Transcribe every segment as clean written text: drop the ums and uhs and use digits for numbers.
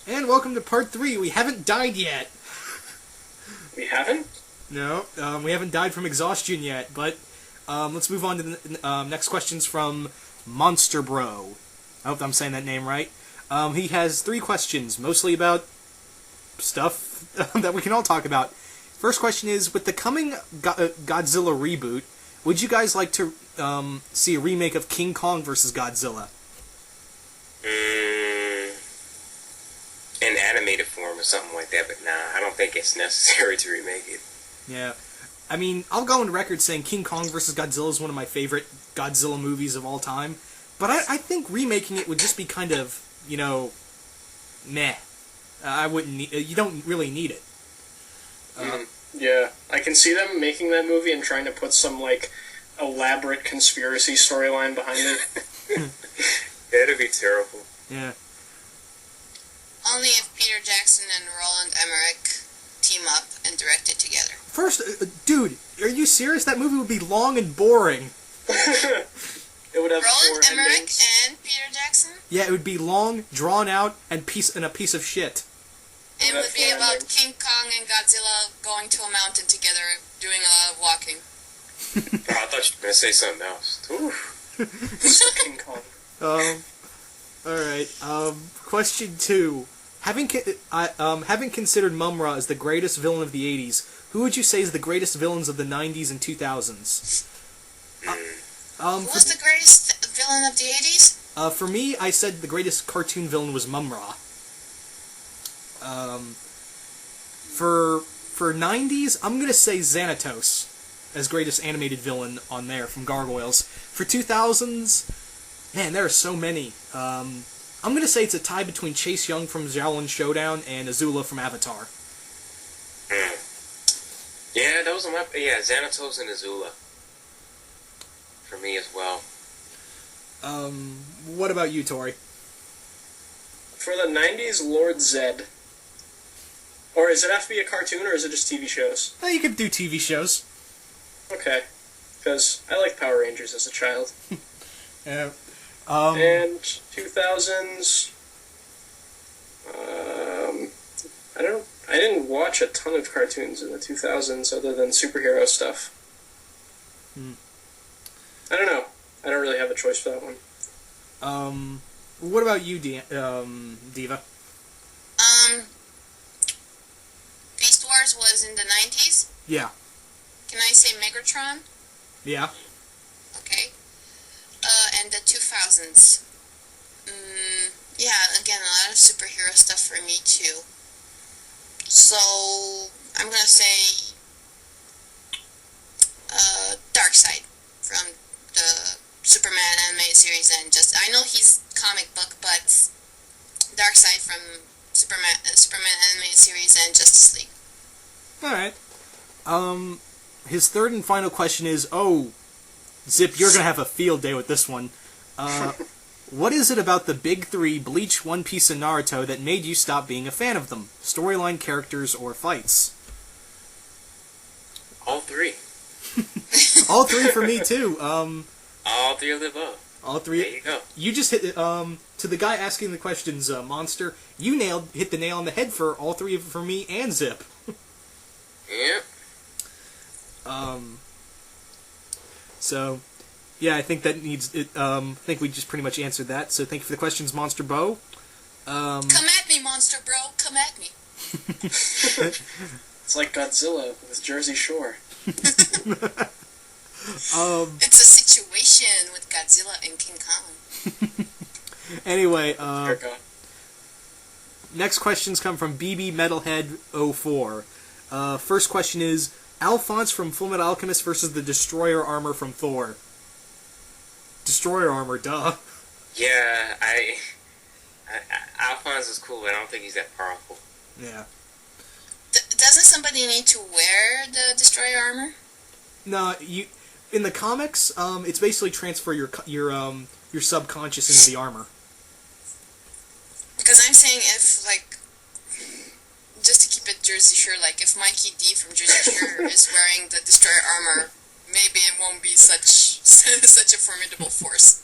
And welcome to part 3. We haven't died yet. We haven't? No, we haven't died from exhaustion yet, but let's move on to the next questions from Monster Bro. I hope I'm saying that name right. He has 3 questions, mostly about stuff that we can all talk about. First question is, with the coming Godzilla reboot, would you guys like to see a remake of King Kong vs. Godzilla? In animated form or something like that, but nah, I don't think it's necessary to remake it. Yeah. I mean, I'll go on record saying King Kong vs. Godzilla is one of my favorite Godzilla movies of all time, but I think remaking it would just be kind of, meh. I wouldn't need, you don't really need it. Yeah, I can see them making that movie and trying to put some, elaborate conspiracy storyline behind it. It'd be terrible. Yeah. Only if Peter Jackson and Roland Emmerich team up and direct it together. First, dude, are you serious? That movie would be long and boring. It would have Roland 4 Emmerich endings. and Peter Jackson? Yeah, it would be long, drawn out, and a piece of shit. It That's would be four about endings. King Kong and Godzilla going to a mountain together, doing a lot of walking. Oh, I thought you were going to say something else. Oof. King Kong. Alright, question 2. Having considered Mumra as the greatest villain of the 80s, who would you say is the greatest villains of the 90s and 2000s? Who's the greatest villain of the 80s? For me, I said the greatest cartoon villain was Mumra. For 90s, I'm gonna say Xanatos as greatest animated villain on there from Gargoyles. For 2000s, man, there are so many. I'm gonna say it's a tie between Chase Young from Xiaolin Showdown and Azula from Avatar. Yeah, those are Xanatos and Azula. For me as well. What about you, Tori? For the 90s, Lord Zed. Or does it have to be a cartoon, or is it just TV shows? You could do TV shows. Okay. Because I liked Power Rangers as a child. Yeah. And 2000s... I didn't watch a ton of cartoons in the 2000s other than superhero stuff. I don't know. I don't really have a choice for that one. What about you, Diva? Beast Wars was in the 90s? Yeah. Can I say Megatron? Yeah. Okay. And the 2000s. Yeah, again, a lot of superhero stuff for me, too. So, I'm gonna say Darkseid from the Superman animated series, and I know he's comic book, but Darkseid from Superman animated series and Justice League. Alright. His third and final question is, Zip, you're gonna have a field day with this one. What is it about the big 3, Bleach, One Piece, and Naruto, that made you stop being a fan of them? Storyline, characters, or fights? All 3. All 3 for me, too. All 3 of the above. All 3. There you go. You just hit, to the guy asking the questions, Monster, you hit the nail on the head for all 3 for me and Zip. Yep. So, yeah, I think that needs it. I think we just pretty much answered that. So, thank you for the questions, Monster Bo. Come at me, Monster Bro. Come at me. It's like Godzilla with Jersey Shore. It's a situation with Godzilla and King Kong. Anyway, Dear God. next questions come from BB Metalhead 04. First question is Alphonse from Fullmetal Alchemist versus the Destroyer Armor from Thor. Destroyer Armor, duh. Yeah, Alphonse is cool, but I don't think he's that powerful. Yeah. Doesn't somebody need to wear the Destroyer armor? No, in the comics, it's basically transfer your subconscious into the armor. Because I'm saying if, just to keep it Jersey Shore, if Mikey D from Jersey Shore is wearing the Destroyer armor, maybe it won't be such a formidable force.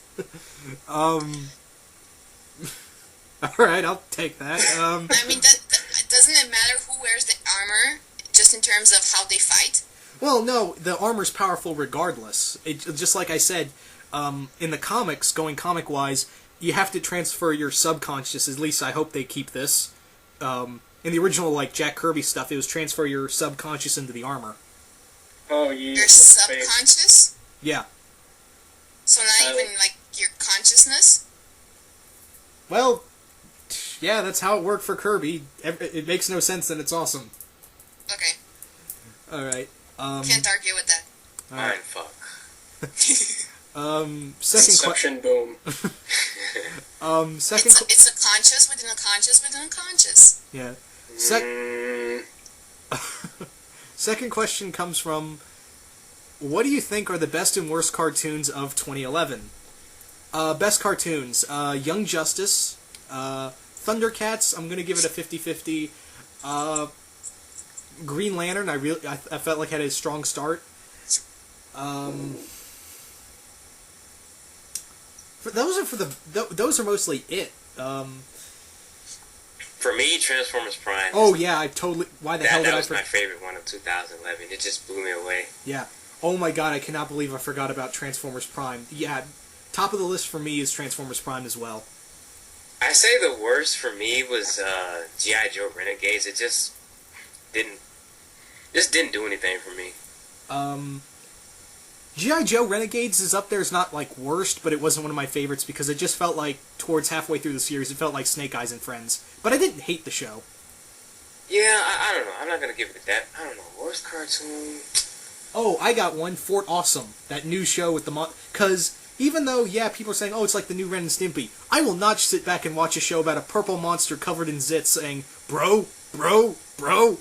All right, I'll take that. I mean, doesn't it matter who wears the armor, just in terms of how they fight? Well, no, the armor's powerful regardless. Just like I said, in the comics, going comic-wise, you have to transfer your subconscious, at least I hope they keep this. In the original, like, Jack Kirby stuff, it was transfer your subconscious into the armor. Oh, yeah. Your subconscious? Yeah. So not even, like, your consciousness? Well, yeah, that's how it worked for Kirby. It makes no sense, and it's awesome. Okay. Alright. Can't argue with that. Mind fuck. Second Inception boom. Second. It's a conscious within a conscious within a conscious. Yeah. Mm, Second question comes from, what do you think are the best and worst cartoons of 2011? Best cartoons, Young Justice, Thundercats, I'm gonna give it a 50-50. Green Lantern, I felt like had a strong start. Those are mostly it. For me, Transformers Prime. Oh yeah, I totally. Why the hell did I That was forget? my favorite one of 2011. It just blew me away. Yeah. Oh my god, I cannot believe I forgot about Transformers Prime. Yeah, top of the list for me is Transformers Prime as well. I say the worst for me was G.I. Joe Renegades. It just didn't do anything for me. G.I. Joe Renegades is up there as not like worst, but it wasn't one of my favorites because it just felt like towards halfway through the series, it felt like Snake Eyes and Friends. But I didn't hate the show. Yeah, I don't know. I'm not gonna give it that. I don't know. Worst cartoon. Oh, I got one. Fort Awesome, that new show with the because even though yeah, people are saying oh it's like the new Ren and Stimpy, I will not sit back and watch a show about a purple monster covered in zits saying bro, bro, bro.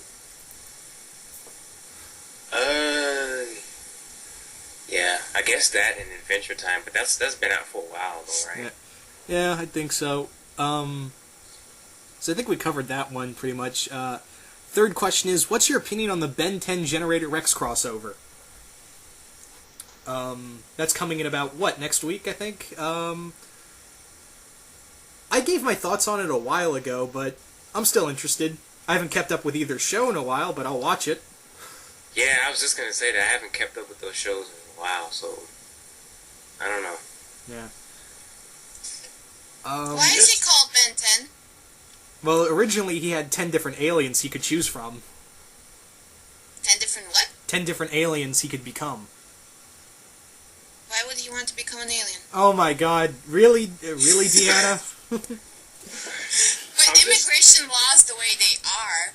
Yeah, I guess that and Adventure Time, but that's been out for a while though, right? Yeah, I think so. So I think we covered that one pretty much. Third question is, what's your opinion on the Ben 10 Generator Rex crossover? That's coming in about, what, next week, I think? I gave my thoughts on it a while ago, but I'm still interested. I haven't kept up with either show in a while, but I'll watch it. Yeah, I was just gonna say that I haven't kept up with those shows in a while, so I don't know. Yeah. Why is he called Ben 10? Well, originally he had 10 different aliens he could choose from. 10 different what? 10 different aliens he could become. Why would he want to become an alien? Oh my god, really? Really, Deanna? But immigration laws the way they are.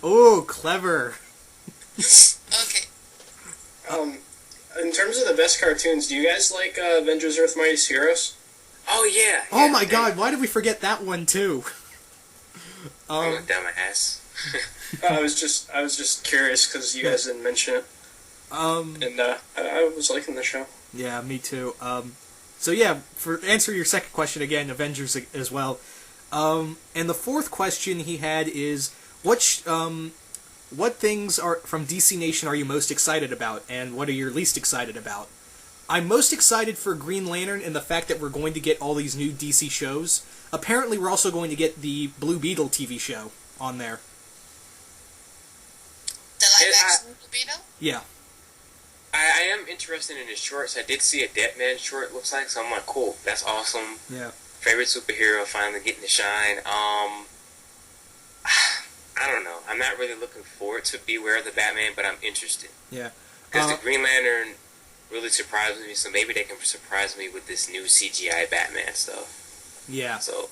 Oh, clever. Okay. In terms of the best cartoons, do you guys like Avengers: Earth's Mightiest Heroes? Oh yeah. Oh my god, why did we forget that one too? I went down my ass. I was just curious because you guys didn't mention it, and I was liking the show. Yeah, me too. So yeah, for answer your second question again, Avengers as well. And the fourth question he had is, what things are from DC Nation are you most excited about, and what are you least excited about? I'm most excited for Green Lantern and the fact that we're going to get all these new DC shows. Apparently, we're also going to get the Blue Beetle TV show on there. The live action Blue Beetle? Yeah. I am interested in his shorts. I did see a Deadman short, looks like, so I'm like, cool, that's awesome. Yeah. Favorite superhero finally getting to shine. I don't know. I'm not really looking forward to Beware the Batman, but I'm interested. Yeah. Because the Green Lantern really surprised me, so maybe they can surprise me with this new CGI Batman stuff. Yeah. So,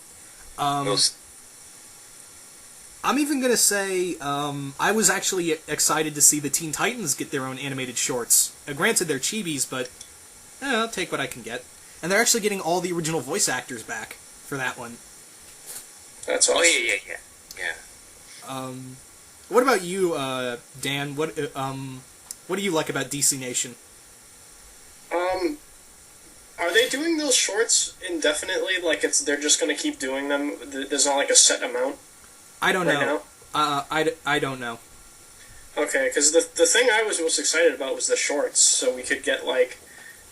I'm even gonna say I was actually excited to see the Teen Titans get their own animated shorts. Granted, they're chibis, but I'll take what I can get. And they're actually getting all the original voice actors back for that one. That's awesome. Oh yeah. What about you, Dan? What do you like about DC Nation? Are they doing those shorts indefinitely? Like they're just going to keep doing them? There's not like a set amount. I don't right know. Now? I don't know. Okay, because the thing I was most excited about was the shorts, so we could get like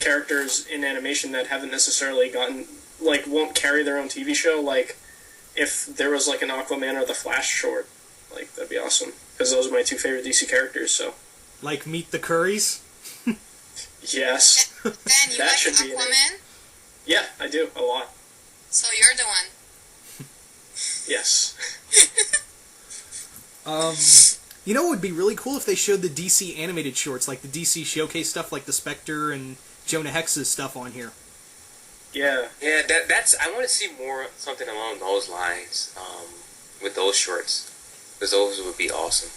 characters in animation that haven't necessarily gotten like won't carry their own TV show. Like if there was like an Aquaman or the Flash short, like that'd be awesome because those are my two favorite DC characters. So Like Meet the Currys? yes, Dan, you That like should be in it. Aquaman? yeah, I do a lot. So you're the one. Yes. You know what would be really cool if they showed the DC animated shorts, like the DC Showcase stuff, like the Spectre and Jonah Hex's stuff on here. Yeah. Yeah, that's. I want to see more something along those lines with those shorts, because those would be awesome.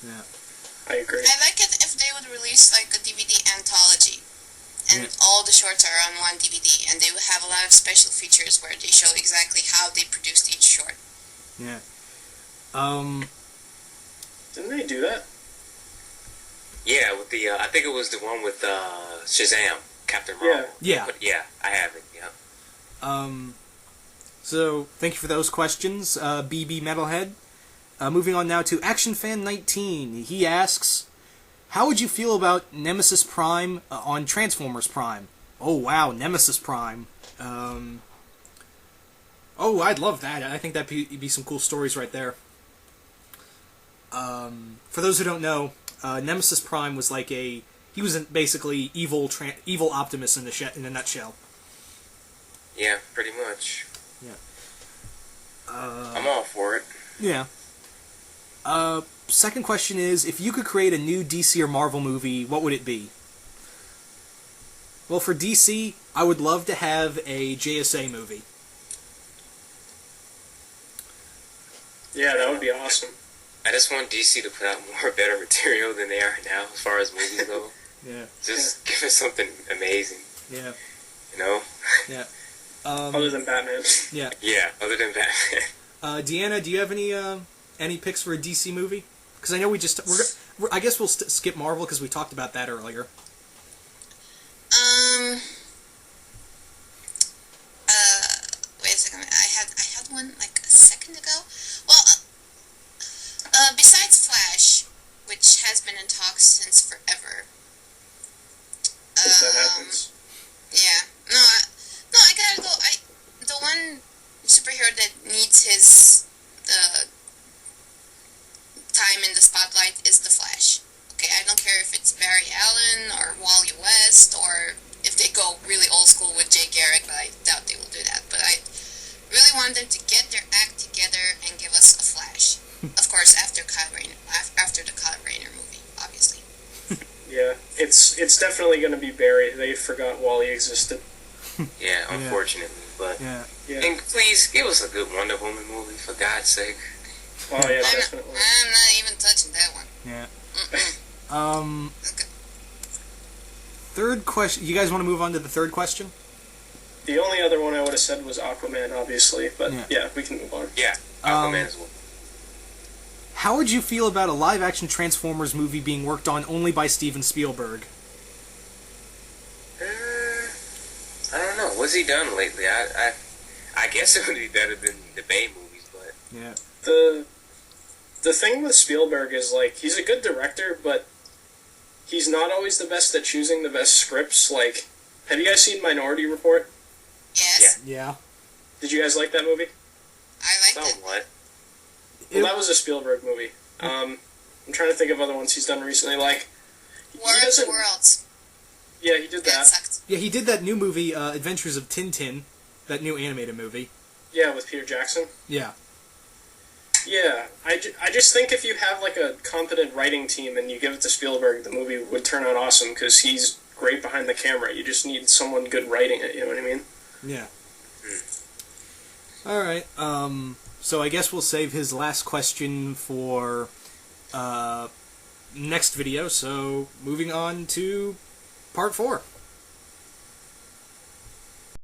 Yeah. I agree. I like it if they would release like a DVD anthology, and all the shorts are on one DVD, and they would have a lot of special features where they show exactly how they produced each short. Yeah. Didn't they do that? Yeah, with the I think it was the one with Shazam, Captain Marvel. Yeah. But yeah, I have it. Yeah. So, thank you for those questions, BB Metalhead. Moving on now to Action Fan 19. He asks, how would you feel about Nemesis Prime on Transformers Prime? Oh, wow, Nemesis Prime. Oh, I'd love that. I think that'd be some cool stories right there. For those who don't know, Nemesis Prime was like he was basically evil Optimus in a nutshell. Yeah, pretty much. Yeah. I'm all for it. Yeah. Second question is, if you could create a new DC or Marvel movie, what would it be? Well, for DC, I would love to have a JSA movie. Yeah, that would be awesome. I just want DC to put out more better material than they are now, as far as movies go. Yeah. Just give us something amazing. Yeah. You know? Yeah. Other than Batman. Yeah. Yeah, other than Batman. Deanna, do you have any picks for a DC movie? Because I know I guess we'll skip Marvel because we talked about that earlier. Wait a second. I had one like a second ago. Well, besides Flash, which has been in talks since forever. If that happens. Yeah. No, I gotta go. The one superhero that needs his time in the spotlight is the Flash. Okay, I don't care if it's Barry Allen or Wally West or if they go really old school with Jay Garrick, but I doubt they will do that. But I really want them to get their act together and give us a Flash. Of course, after the Kyle Rayner movie, obviously. Yeah, it's definitely going to be Barry. They forgot Wally existed. Yeah, unfortunately. But Yeah. and please give us a good Wonder Woman movie, for God's sake. Oh yeah, definitely. I'm not even touching that one. Yeah. Okay. Third question. You guys want to move on to the third question? The only other one I would have said was Aquaman, obviously, but Yeah. yeah, we can move on. Yeah, Aquaman as well. How would you feel about a live-action Transformers movie being worked on only by Steven Spielberg? I don't know. What's he done lately? I guess it would be better than the Bay movies, but Yeah. The thing with Spielberg is, like, he's a good director, but he's not always the best at choosing the best scripts. Like, have you guys seen Minority Report? Yes, Yeah. Did you guys like that movie? I liked it. somewhat. Well, that was a Spielberg movie. I'm trying to think of other ones he's done recently. Like, War of the Worlds. Yeah, he did That that. sucked. Yeah, he did that new movie, Adventures of Tintin, that new animated movie. Yeah, with Peter Jackson. Yeah. Yeah, I just think if you have, like, a competent writing team and you give it to Spielberg, the movie would turn out awesome, because he's great behind the camera. You just need someone good writing it, you know what I mean? Yeah. All right. So I guess we'll save his last question for next video. So moving on to part 4.